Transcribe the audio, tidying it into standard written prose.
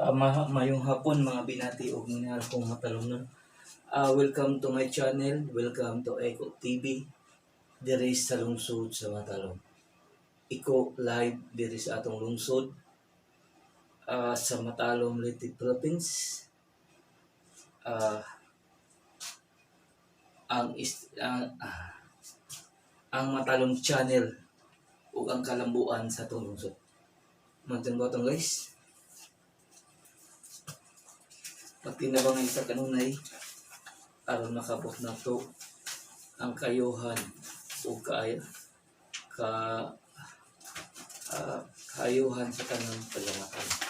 Mayong hapon mga binati o minahal kong matalong. Welcome to my channel, welcome to Eco TV. Diri sa lungsod sa Matalong. Iko live diri sa atong lungsod sa Matalong Leyte Province. Ang Matalong channel ug ang kalambuan sa atong lungsod. Mantan ba itong guys? Pati na ba nga isa kanunay aron makabot na to ang kayuhan o kayuhan sa tanang palamatan.